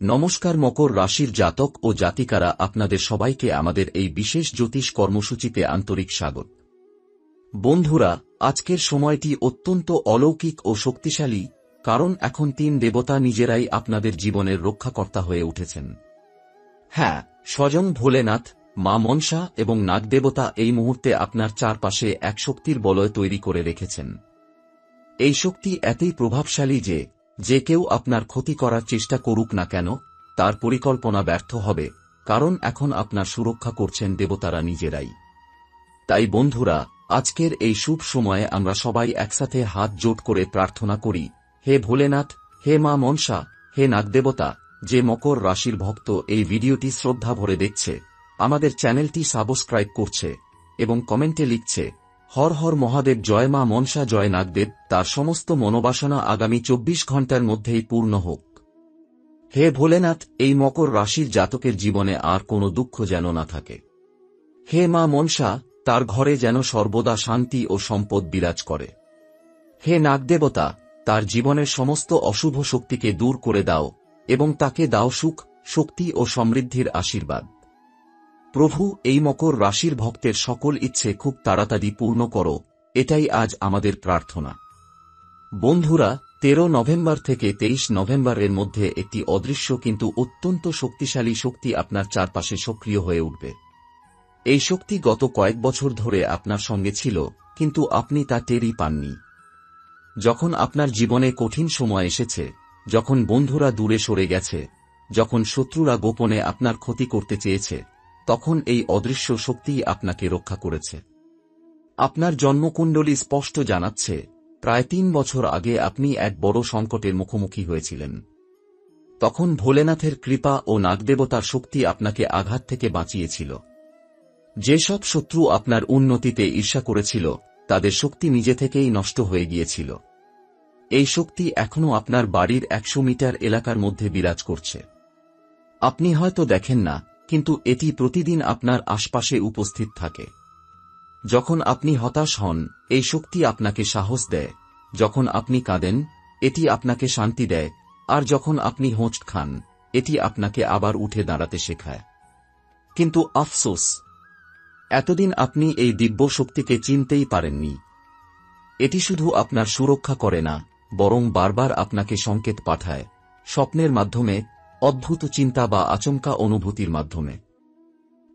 নমস্কার মকর রাশির জাতক ও জাতিকারা, আপনাদের সবাইকে আমাদের এই বিশেষ জ্যোতিষ কর্মসূচিতে আন্তরিক স্বাগত। বন্ধুরা, আজকের সময়টি অত্যন্ত অলৌকিক ও শক্তিশালী, কারণ এখন 3 দেবতা নিজেরাই আপনাদের জীবনের রক্ষাকর্তা হয়ে উঠেছেন। হ্যাঁ, স্বয়ং ভোলেনাথ, মা মনসা এবং নাগদেবতা এই মুহূর্তে আপনার চারপাশে এক শক্তির বলয় তৈরি করে রেখেছেন। এই শক্তি এতই প্রভাবশালী যে কেউ আপনার ক্ষতি করার চেষ্টা করুক না কেন, তার পরিকল্পনা ব্যর্থ হবে, কারণ এখন আপনার সুরক্ষা করছেন দেবতারা নিজেরাই। তাই বন্ধুরা, আজকের এই শুভ সময়ে আমরা সবাই একসাথে হাত জোট করে প্রার্থনা করি, হে ভোলেনাথ, হে মা মনসা, হে নাগদেবতা। যে মকর রাশির ভক্ত এই ভিডিওটি শ্রদ্ধা ভরে দেখছে, আমাদের চ্যানেলটি সাবস্ক্রাইব করছে এবং কমেন্টে লিখছে হর হর মহাদেব, জয় মা মনসা, জয় নাগদেব, তার সমস্ত মনোবাসনা আগামী 24 ঘণ্টার মধ্যেই পূর্ণ হোক। হে ভোলেনাথ, এই মকর রাশির জাতকের জীবনে আর কোনো দুঃখ যেন না থাকে। হে মা মনসা, তার ঘরে যেন সর্বদা শান্তি ও সম্পদ বিরাজ করে। হে নাগদেবতা, তার জীবনের সমস্ত অশুভ শক্তিকে দূর করে দাও এবং তাকে দাও সুখ, শক্তি ও সমৃদ্ধির আশীর্বাদ। প্রভু, এই মকর রাশির ভক্তের সকল ইচ্ছে খুব তাড়াতাড়ি পূর্ণ করো, এটাই আজ আমাদের প্রার্থনা। বন্ধুরা, 13 নভেম্বর থেকে 23 নভেম্বরের মধ্যে একটি অদৃশ্য কিন্তু অত্যন্ত শক্তিশালী শক্তি আপনার চারপাশে সক্রিয় হয়ে উঠবে। এই শক্তি গত কয়েক বছর ধরে আপনার সঙ্গে ছিল, কিন্তু আপনি তা টেরই পাননি। যখন আপনার জীবনে কঠিন সময় এসেছে, যখন বন্ধুরা দূরে সরে গেছে, যখন শত্রুরা গোপনে আপনার ক্ষতি করতে চেয়েছে, তখন এই অদৃশ্য শক্তিই আপনাকে রক্ষা করেছে। আপনার জন্মকুণ্ডলী স্পষ্ট জানাচ্ছে, প্রায় 3 বছর আগে আপনি এক বড় সংকটের মুখোমুখি হয়েছিলেন। তখন ভোলেনাথের কৃপা ও নাগদেবতার শক্তি আপনাকে আঘাত থেকে বাঁচিয়েছিল। যেসব শত্রু আপনার উন্নতিতে ঈর্ষা করেছিল, তাদের শক্তি নিজে থেকেই নষ্ট হয়ে গিয়েছিল। এই শক্তি এখনও আপনার বাড়ির 100 মিটার এলাকার মধ্যে বিরাজ করছে। আপনি হয়তো দেখেন না, কিন্তু এটি প্রতিদিন আপনার আশপাশে উপস্থিত থাকে। যখন আপনি হতাশ হন, এই শক্তি আপনাকে সাহস দেয়। যখন আপনি কাঁদেন, এটি আপনাকে শান্তি দেয়। আর যখন আপনি হোঁচট খান, এটি আপনাকে আবার উঠে দাঁড়াতে শেখায়। কিন্তু আফসোস, এতদিন আপনি এই দিব্য শক্তিকে চিনতেই পারেননি। এটি শুধু আপনার সুরক্ষা করে না, বরং বারবার আপনাকে সংকেত পাঠায়, স্বপ্নের মাধ্যমে, অদ্ভুত চিন্তা বা আচমকা অনুভূতির মাধ্যমে।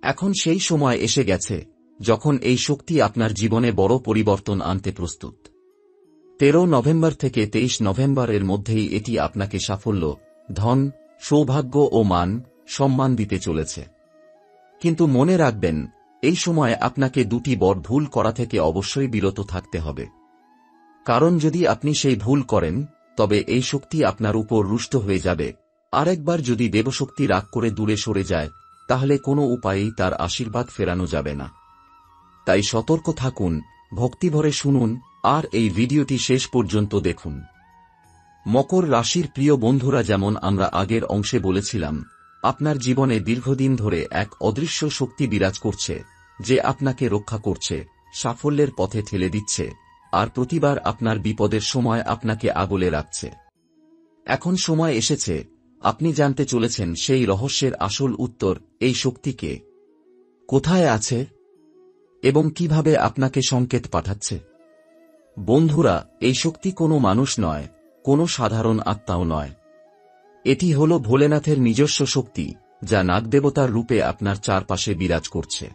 এখন সেই সময় এসে গেছে, যখন এই শক্তি আপনার জীবনে বড় পরিবর্তন আনতে প্রস্তুত। 13 নভেম্বর থেকে 23 নভেম্বরের মধ্যেই এটি আপনাকে সাফল্য, ধন, সৌভাগ্য ও মান সম্মান দিতে চলেছে। কিন্তু মনে রাখবেন, এই সময় আপনাকে 2টি বড় ভুল করা থেকে অবশ্যই বিরত থাকতে হবে। কারণ যদি আপনি সেই ভুল করেন, তবে এই শক্তি আপনার উপর রুষ্ট হয়ে যাবে। আরেকবার যদি দেবশক্তি রাগ করে দূরে সরে যায়, তাহলে কোনো উপায়েই তার আশীর্বাদ ফেরানো যাবে না। তাই সতর্ক থাকুন, ভক্তিভরে শুনুন, আর এই ভিডিওটি শেষ পর্যন্ত দেখুন। মকর রাশির প্রিয় বন্ধুরা, যেমন আমরা আগের অংশে বলেছিলাম, আপনার জীবনে দীর্ঘদিন ধরে এক অদৃশ্য শক্তি বিরাজ করছে, যে আপনাকে রক্ষা করছে, সাফল্যের পথে ঠেলে দিচ্ছে, আর প্রতিবার আপনার বিপদের সময় আপনাকে আগলে রাখছে। এখন সময় এসেছে, আপনি জানতে চলেছেন সেই রহস্যের আসল উত্তর, এই শক্তি কে, কোথায় আছে এবং কিভাবে আপনাকে সংকেত পাঠাচ্ছে। বন্ধুরা, এই শক্তি কোনো মানুষ নয়, কোনো সাধারণ আত্মাও নয়। এটি হল ভোলেনাথের নিজস্ব শক্তি, যা নাগদেবতার রূপে আপনার চারপাশে বিরাজ করছে।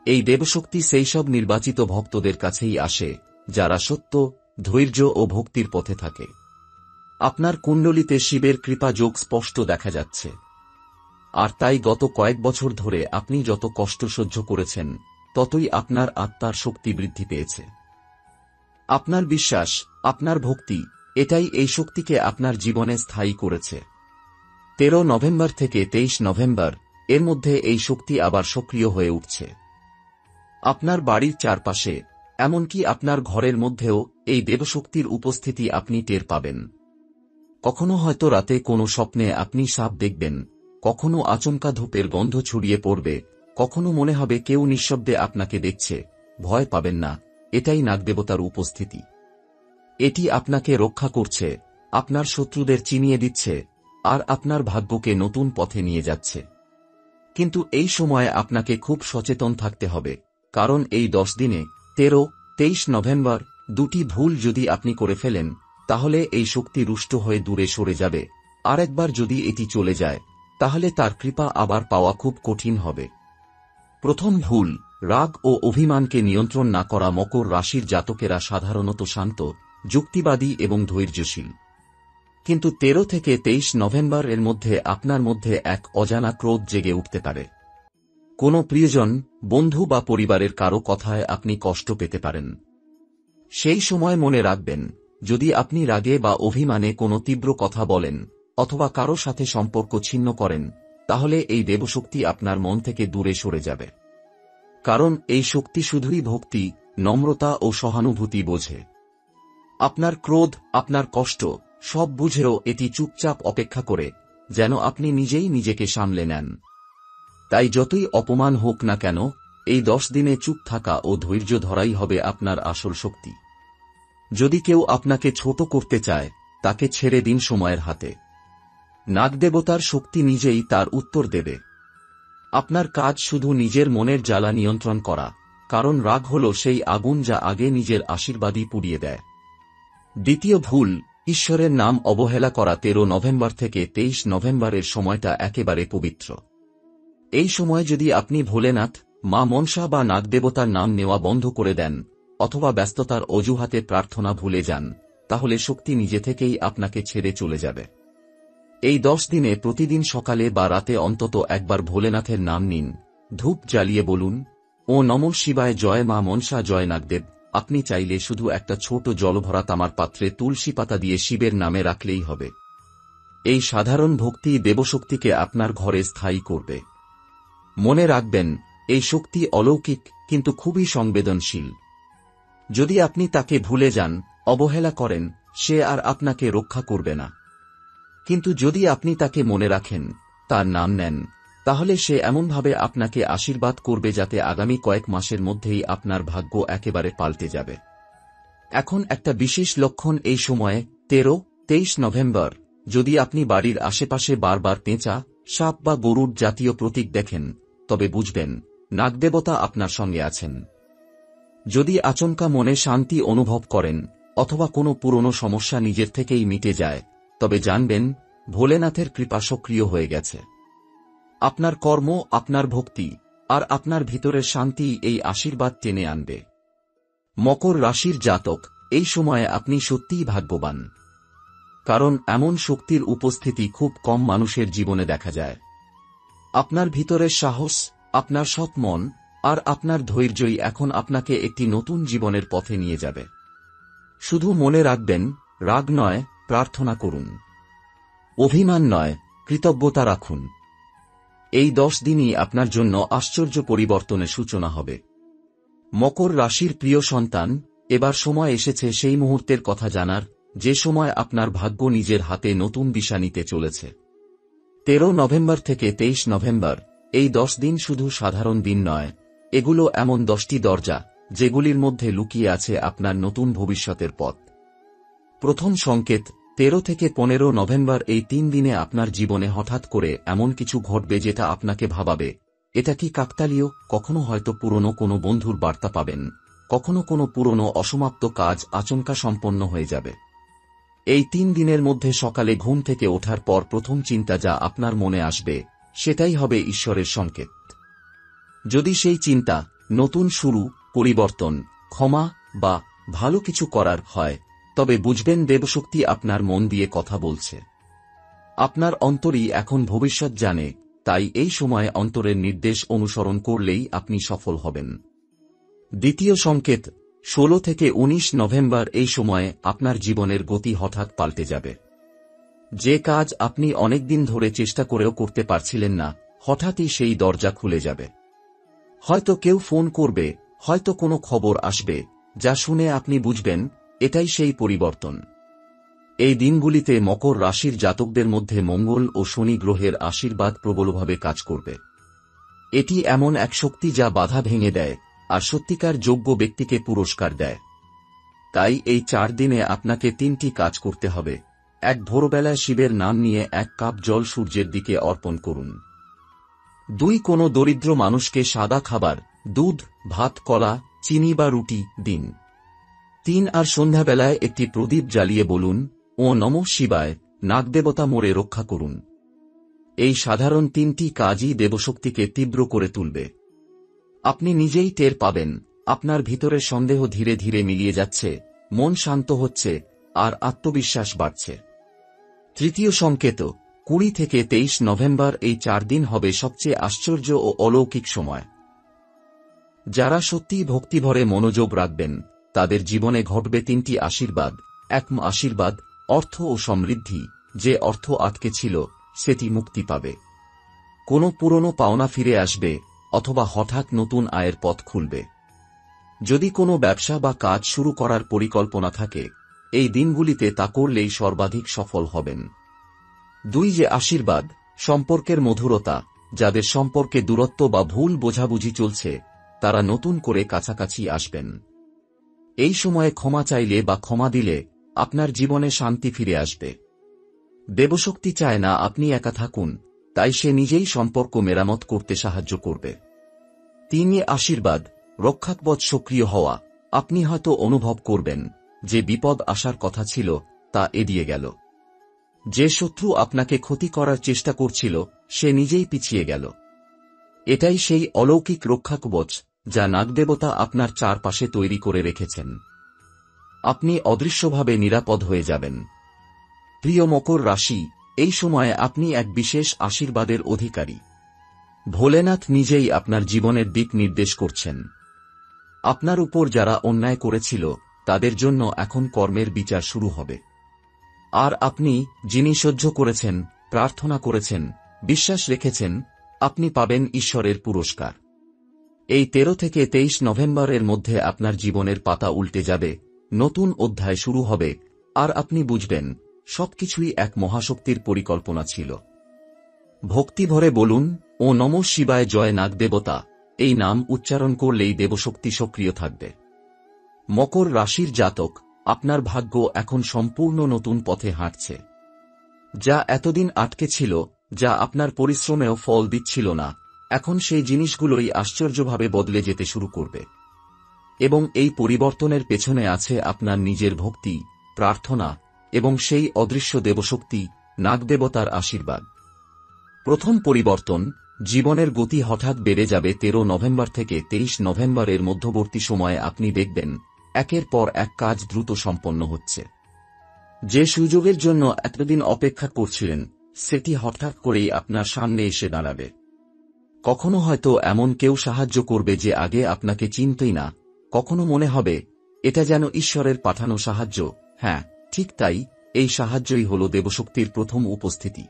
এই দেবশক্তি সেই সব নির্বাচিত ভক্তদের কাছেই আসে, যারা সত্য, ধৈর্য ও ভক্তির পথে থাকে। আপনার কুণ্ডলিতে শিবের কৃপা যোগ স্পষ্ট দেখা যাচ্ছে। আর তাই গত কয়েক বছর ধরে আপনি যত কষ্ট সহ্য করেছেন, ততই আপনার আত্মার শক্তি বৃদ্ধি পেয়েছে। আপনার বিশ্বাস, আপনার ভক্তি, এটাই এই শক্তিকে আপনার জীবনে স্থায়ী করেছে। 13 নভেম্বর থেকে 23 নভেম্বর এর মধ্যে এই শক্তি আবার সক্রিয় হয়ে উঠছে। আপনার বাড়ির চারপাশে, এমনকি আপনার ঘরের মধ্যেও এই দেবশক্তির উপস্থিতি আপনি টের পাবেন। কখনো হয়তো রাতে কোনো স্বপ্নে আপনি সাপ দেখবেন, কখনো আচমকা ধূপের গন্ধ ছড়িয়ে পড়বে, কখনো মনে হবে কেউ নিঃশব্দে আপনাকে দেখছে। ভয় পাবেন না, এটাই নাগদেবতার উপস্থিতি। এটি আপনাকে রক্ষা করছে, আপনার শত্রুদের চিনিয়ে দিচ্ছে, আর আপনার ভাগ্যকে নতুন পথে নিয়ে যাচ্ছে। কিন্তু এই সময়ে আপনাকে খুব সচেতন থাকতে হবে, কারণ এই 10 দিনে 13-23 নভেম্বর দুটি ভুল যদি আপনি করে ফেলেন, তাহলে এই শক্তি রুষ্ট হয়ে দূরে সরে যাবে। আর একবার যদি এটি চলে যায়, তাহলে তার কৃপা আবার পাওয়া খুব কঠিন হবে। প্রথম ভুল, রাগ ও অভিমানকে নিয়ন্ত্রণ না করা। মকর রাশির জাতকেরা সাধারণত শান্ত, যুক্তিবাদী এবং ধৈর্যশীল। কিন্তু 13 থেকে 23 নভেম্বর এর মধ্যে আপনার মধ্যে এক অজানা ক্রোধ জেগে উঠতে পারে। কোনো প্রিয়জন, বন্ধু বা পরিবারের কারো কথায় আপনি কষ্ট পেতে পারেন। সেই সময় মনে রাখবেন, যদি আপনি রাগে বা অভিমানে কোনো তীব্র কথা বলেন অথবা কারো সাথে সম্পর্ক ছিন্ন করেন, তাহলে এই দেবশক্তি আপনার মন থেকে দূরে সরে যাবে। কারণ এই শক্তি শুধুই ভক্তি, নম্রতা ও সহানুভূতি বোঝে। আপনার ক্রোধ, আপনার কষ্ট সব বুঝেও এটি চুপচাপ অপেক্ষা করে, যেন আপনি নিজেই নিজেকে সামলে নেন। তাই যতই অপমান হোক না কেন, এই 10 দিনে চুপ থাকা ও ধৈর্য ধরাই হবে আপনার আসল শক্তি। যদি কেউ আপনাকে ছোট করতে চায়, তাকে ছেড়ে দিন সময়ের হাতে। নাগদেবতার শক্তি নিজেই তার উত্তর দেবে। আপনার কাজ শুধু নিজের মনের জ্বালা নিয়ন্ত্রণ করা, কারণ রাগ হল সেই আগুন যা আগে নিজের আশীর্বাদই পুড়িয়ে দেয়। দ্বিতীয় ভুল, ঈশ্বরের নাম অবহেলা করা। 13 নভেম্বর থেকে 23 নভেম্বরের সময়টা একেবারে পবিত্র। এই সময় যদি আপনি ভোলেনাথ, মা মনসা বা নাগদেবতার নাম নেওয়া বন্ধ করে দেন অথবা ব্যস্ততার অজুহাতে প্রার্থনা ভুলে যান, তাহলে শক্তি নিজে থেকেই আপনাকে ছেড়ে চলে যাবে। এই 10 দিনে প্রতিদিন সকালে বা রাতে অন্তত একবার ভোলেনাথের নাম নিন। ধূপ জ্বালিয়ে বলুন, ও নমঃ শিবায়, জয় মা মনসা, জয় নাগদেব। আপনি চাইলে শুধু একটা ছোট জলভরা তামার পাত্রে তুলসী পাতা দিয়ে শিবের নামে রাখলেই হবে। এই সাধারণ ভক্তি দেবশক্তিকে আপনার ঘরে স্থায়ী করবে। মনে রাখবেন, এই শক্তি অলৌকিক কিন্তু খুবই সংবেদনশীল। যদি আপনি তাকে ভুলে যান, অবহেলা করেন, সে আর আপনাকে রক্ষা করবে না। কিন্তু যদি আপনি তাকে মনে রাখেন, তার নাম নেন, তাহলে সে এমনভাবে আপনাকে আশীর্বাদ করবে যাতে আগামী কয়েক মাসের মধ্যেই আপনার ভাগ্য একেবারে পাল্টে যাবে। এখন একটা বিশেষ লক্ষণ এই সময়ে 13-23 নভেম্বর, যদি আপনি বাড়ির আশেপাশে বারবার পেঁচা, সাপ বা গরুর জাতীয় প্রতীক দেখেন, তবে বুঝবেন নাগদেবতা আপনার সঙ্গে আছেন। যদি আচমকা মনে শান্তি অনুভব করেন অথবা কোনো পুরনো সমস্যা নিজের থেকেই মিটে যায়, তবে জানবেন ভোলেনাথের কৃপা সক্রিয় হয়ে গেছে। আপনার কর্ম, আপনার ভক্তি আর আপনার ভিতরের শান্তি এই আশীর্বাদ টেনে আনবে। মকর রাশির জাতক, এই সময়ে আপনি সত্যিই ভাগ্যবান। কারণ এমন শক্তির উপস্থিতি খুব কম মানুষের জীবনে দেখা যায়। আপনার ভিতরের সাহস, আপনার সৎ মন আর আপনার ধৈর্যই এখন আপনাকে একটি নতুন জীবনের পথে নিয়ে যাবে। শুধু মনে রাখবেন, রাগ নয়, প্রার্থনা করুন। অভিমান নয়, কৃতজ্ঞতা রাখুন। এই 10 দিনই আপনার জন্য আশ্চর্য পরিবর্তনের সূচনা হবে। মকর রাশির প্রিয় সন্তান, এবার সময় এসেছে সেই মুহূর্তের কথা জানার, যে সময় আপনার ভাগ্য নিজের হাতে নতুন দিশা নিতে চলেছে। 13 নভেম্বর থেকে 23 নভেম্বর, এই 10 দিন শুধু সাধারণ দিন নয়, এগুলো এমন 10টি দরজা, যেগুলির মধ্যে লুকিয়ে আছে আপনার নতুন ভবিষ্যতের পথ। প্রথম সংকেত, 13 থেকে 15 নভেম্বর এই 3 দিনে আপনার জীবনে হঠাৎ করে এমন কিছু ঘটবে যেটা আপনাকে ভাবাবে, এটা কি কাকতালীয়? কখনো হয়তো পুরনো কোনো বন্ধুর বার্তা পাবেন, কখনো কোনো পুরনো অসমাপ্ত কাজ আচমকা সম্পন্ন হয়ে যাবে। এই 3 দিনের মধ্যে সকালে ঘুম থেকে ওঠার পর প্রথম চিন্তা যা আপনার মনে আসবে, সেটাই হবে ঈশ্বরের সংকেত। যদি সেই চিন্তা নতুন শুরু, পরিবর্তন, ক্ষমা বা ভালো কিছু করার হয়, তবে বুঝবেন দেবশক্তি আপনার মন দিয়ে কথা বলছে। আপনার অন্তরই এখন ভবিষ্যৎ জানে, তাই এই সময়ে অন্তরের নির্দেশ অনুসরণ করলেই আপনি সফল হবেন। দ্বিতীয় সংকেত, 16 থেকে 19 নভেম্বর এই সময়ে আপনার জীবনের গতি হঠাৎ পাল্টে যাবে। যে কাজ আপনি অনেকদিন ধরে চেষ্টা করেও করতে পারছিলেন না, হঠাৎই সেই দরজা খুলে যাবে। হয়তো কেউ ফোন করবে, হয়তো কোনো খবর আসবে, যা শুনে আপনি বুঝবেন এটাই সেই পরিবর্তন। এই দিনগুলিতে মকর রাশির জাতকদের মধ্যে মঙ্গল ও শনি গ্রহের আশীর্বাদ প্রবলভাবে কাজ করবে। এটি এমন এক শক্তি যা বাধা ভেঙে দেয় আর সত্যিকার যোগ্য ব্যক্তিকে পুরস্কার দেয়। তাই এই 4 দিনে আপনাকে 3টি কাজ করতে হবে। এক ভোরবেলায় শিবের নাম নিয়ে 1 কাপ জল সূর্যের দিকে অর্পণ করুন। 2 কোনো দরিদ্র মানুষকে সাদা খাবার, দুধ, ভাত, কলা, চিনি বা রুটি দিন। 3 আর সন্ধ্যাবেলায় একটি প্রদীপ জ্বালিয়ে বলুন, ও নমঃ শিবায়, নাগদেবতা মোরে রক্ষা করুন। এই সাধারণ 3টি কাজই দেবশক্তিকে তীব্র করে তুলবে। আপনি নিজেই টের পাবেন, আপনার ভিতরের সন্দেহ ধীরে ধীরে মিলিয়ে যাচ্ছে, মন শান্ত হচ্ছে, আর আত্মবিশ্বাস বাড়ছে। তৃতীয় সংকেত, 20 থেকে 23 নভেম্বর এই 4 দিন হবে সবচেয়ে আশ্চর্য ও অলৌকিক সময়। যারা সত্যিই ভক্তিভরে মনোযোগ রাখবেন, তাদের জীবনে ঘটবে 3টি আশীর্বাদ। 1 আশীর্বাদ, অর্থ ও সমৃদ্ধি। যে অর্থ আটকে ছিল, সেটি মুক্তি পাবে। কোনো পুরনো পাওনা ফিরে আসবে, অথবা হঠাৎ নতুন আয়ের পথ খুলবে। যদি কোনো ব্যবসা বা কাজ শুরু করার পরিকল্পনা থাকে, এই দিনগুলিতে তা করলেই সর্বাধিক সফল হবেন। 2 যে আশীর্বাদ, সম্পর্কের মধুরতা। যাদের সম্পর্কে দূরত্ব বা ভুল বোঝাবুঝি চলছে, তারা নতুন করে কাছাকাছি আসবেন। এই সময়ে ক্ষমা চাইলে বা ক্ষমা দিলে আপনার জীবনে শান্তি ফিরে আসবে। দেবশক্তি চায় না আপনি একা থাকুন, তাই সে নিজেই সম্পর্ক মেরামত করতে সাহায্য করবে। 3 আশীর্বাদ, রক্ষাকবচ সক্রিয় হওয়া। আপনি হয়তো অনুভব করবেন যে বিপদ আসার কথা ছিল, তা এড়িয়ে গেল। যে শত্রু আপনাকে ক্ষতি করার চেষ্টা করছিল, সে নিজেই পিছিয়ে গেল। এটাই সেই অলৌকিক রক্ষাকবচ যা নাগদেবতা আপনার চারপাশে তৈরি করে রেখেছেন। আপনি অদৃশ্যভাবে নিরাপদ হয়ে যাবেন। প্রিয় মকর রাশি, এই সময়ে আপনি এক বিশেষ আশীর্বাদের অধিকারী। ভোলেনাথ নিজেই আপনার জীবনের দিক নির্দেশ করছেন। আপনার উপর যারা অন্যায় করেছিল, তাদের জন্য এখন কর্মের বিচার শুরু হবে। আর আপনি, যিনি সহ্য করেছেন, প্রার্থনা করেছেন, বিশ্বাস রেখেছেন, আপনি পাবেন ঈশ্বরের পুরস্কার। এই 13 থেকে 23 নভেম্বরের মধ্যে আপনার জীবনের পাতা উল্টে যাবে, নতুন অধ্যায় শুরু হবে, আর আপনি বুঝবেন সবকিছুই এক মহাশক্তির পরিকল্পনা ছিল। ভক্তিভরে বলুন, ও নমঃ শিবায়, জয় নাগদেবতা। এই নাম উচ্চারণ করলেই দেবশক্তি সক্রিয় থাকবে। মকর রাশির জাতক, আপনার ভাগ্য এখন সম্পূর্ণ নতুন পথে হাঁটছে। যা এতদিন আটকে ছিল, যা আপনার পরিশ্রমেও ফল দিচ্ছিল না, এখন সেই জিনিসগুলোই আশ্চর্যভাবে বদলে যেতে শুরু করবে। এবং এই পরিবর্তনের পেছনে আছে আপনার নিজের ভক্তি, প্রার্থনা, এবং সেই অদৃশ্য দেবশক্তি, নাগদেবতার আশীর্বাদ। প্রথম পরিবর্তন, জীবনের গতি হঠাৎ বেড়ে যাবে। 13 নভেম্বর থেকে 23 নভেম্বরের মধ্যবর্তী সময়ে আপনি দেখবেন একের পর এক কাজ দ্রুত সম্পন্ন হচ্ছে। যে সুযোগের জন্য এতদিন অপেক্ষা করছিলেন, সেটি হঠাৎ করেই আপনার সামনে এসে দাঁড়াবে। কখনো হয়তো এমন কেউ সাহায্য করবে যে আগে আপনাকে চিনতই না, কখনো মনে হবে এটা যেন ঈশ্বরের পাঠানো সাহায্য। হ্যাঁ, ঠিক তাই, এই সাহায্যই হল দেবশক্তির প্রথম উপস্থিতি।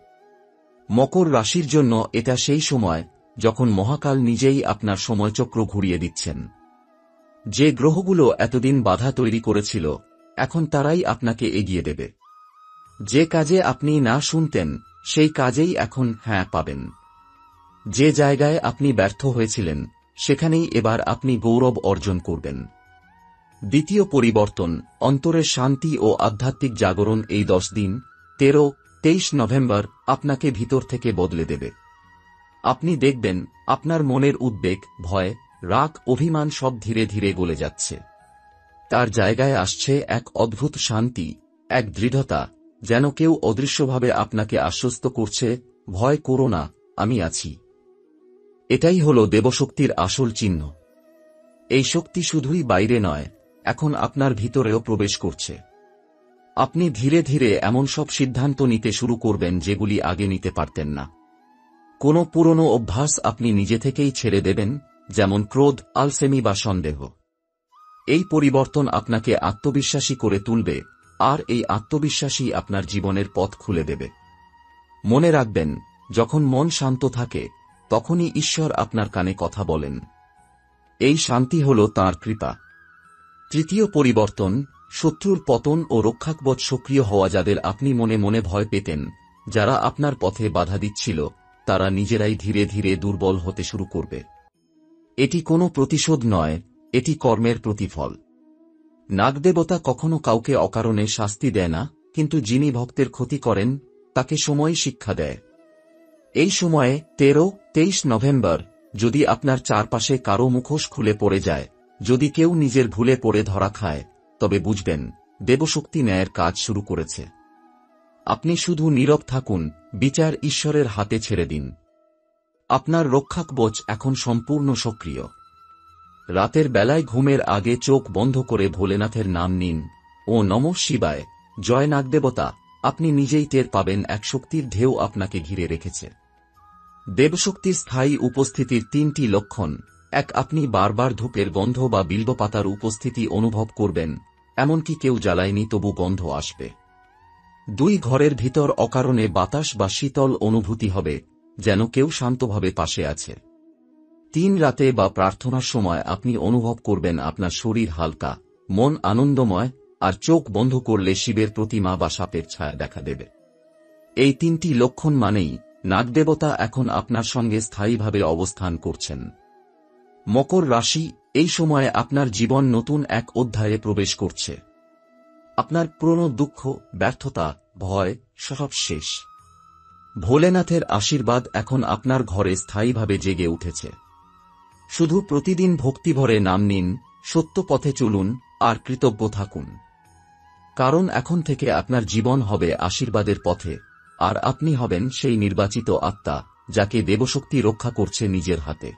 মকর রাশির জন্য এটা সেই সময় যখন মহাকাল নিজেই আপনার সময়চক্র ঘুরিয়ে দিচ্ছেন। যে গ্রহগুলো এতদিন বাধা তৈরি করেছিল, এখন তারাই আপনাকে এগিয়ে দেবে। যে কাজে আপনি না শুনতেন, সেই কাজেই এখন হ্যাঁ পাবেন। যে জায়গায় আপনি ব্যর্থ হয়েছিলেন, সেখানেই এবার আপনি গৌরব অর্জন করবেন। দ্বিতীয় পরিবর্তন, অন্তরের শান্তি ও আধ্যাত্মিক জাগরণ। এই 10 দিন 13-23 নভেম্বর আপনাকে ভিতর থেকে বদলে দেবে। আপনি দেখবেন আপনার মনের উদ্বেগ, ভয়, রাগ, অভিমান সব ধীরে ধীরে গলে যাচ্ছে। তার জায়গায় আসছে এক অদ্ভুত শান্তি, এক দৃঢ়তা, যেন কেউ অদৃশ্যভাবে আপনাকে আশ্বস্ত করছে, ভয় করো না, আমি আছি। এটাই হল দেবশক্তির আসল চিহ্ন। এই শক্তি শুধুই বাইরে নয়, এখন আপনার ভিতরেও প্রবেশ করছে। আপনি ধীরে ধীরে এমন সব সিদ্ধান্ত নিতে শুরু করবেন যেগুলি আগে নিতে পারতেন না। কোনো পুরনো অভ্যাস আপনি নিজে থেকেই ছেড়ে দেবেন, যেমন ক্রোধ, আলসেমি বা সন্দেহ। এই পরিবর্তন আপনাকে আত্মবিশ্বাসী করে তুলবে, আর এই আত্মবিশ্বাসই আপনার জীবনের পথ খুলে দেবে। মনে রাখবেন, যখন মন শান্ত থাকে, তখনই ঈশ্বর আপনার কানে কথা বলেন। এই শান্তি হল তাঁর কৃপা। তৃতীয় পরিবর্তন, শত্রুর পতন ও রক্ষাকবচ সক্রিয় হওয়া। যাদের আপনি মনে মনে ভয় পেতেন, যারা আপনার পথে বাধা দিচ্ছিল, তারা নিজেরাই ধীরে ধীরে দুর্বল হতে শুরু করবে। এটি কোনো প্রতিশোধ নয়, এটি কর্মের প্রতিফল। নাগদেবতা কখনো কাউকে অকারণে শাস্তি দেয় না, কিন্তু যিনি ভক্তের ক্ষতি করেন তাকে সময় শিক্ষা দেয়। এই সময়ে 13-23 নভেম্বর যদি আপনার চারপাশে কারো মুখোশ খুলে পড়ে যায়, যদি কেউ নিজের ভুলে পড়ে ধরা খায়, তবে বুঝবেন দেবশক্তি ন্যায়ের কাজ শুরু করেছে। আপনি শুধু নীরব থাকুন, বিচার ঈশ্বরের হাতে ছেড়ে দিন। আপনার রক্ষাকবচ এখন সম্পূর্ণ সক্রিয়। রাতের বেলায় ঘুমের আগে চোখ বন্ধ করে ভোলেনাথের নাম নিন। ও নমঃ শিবায়, জয় নাগদেবতা। আপনি নিজেই টের পাবেন এক শক্তির ঢেউ আপনাকে ঘিরে রেখেছে। দেবশক্তির স্থায়ী উপস্থিতির 3টি লক্ষণ। 1, আপনি বারবার ধূপের গন্ধ বা বিল্বপাতার উপস্থিতি অনুভব করবেন, এমনকি কেউ জ্বালায়নি তবু গন্ধ আসবে। 2, ঘরের ভিতর অকারণে বাতাস বা শীতল অনুভূতি হবে, যেন কেউ শান্তভাবে পাশে আছে। 3, রাতে বা প্রার্থনার সময় আপনি অনুভব করবেন আপনার শরীর হালকা, মন আনন্দময়, আর চোখ বন্ধ করলে শিবের প্রতিমা বা সাপের ছায়া দেখা দেবে। এই 3টি লক্ষণ মানেই নাগদেবতা এখন আপনার সঙ্গে স্থায়ীভাবে অবস্থান করছেন। মকর রাশি, এই সময়ে আপনার জীবন নতুন এক অধ্যায়ে প্রবেশ করছে। আপনার পুরনো দুঃখ, ব্যর্থতা, ভয় সব শেষ। ভোলেনাথের আশীর্বাদ এখন আপনার ঘরে স্থায়ীভাবে জেগে উঠেছে। শুধু প্রতিদিন ভক্তিভরে নাম নিন, সত্য পথে চলুন, আর কৃতজ্ঞ থাকুন। কারণ এখন থেকে আপনার জীবন হবে আশীর্বাদের পথে, আর আপনি হবেন সেই নির্বাচিত আত্মা যাকে দেবশক্তি রক্ষা করছে নিজের হাতে।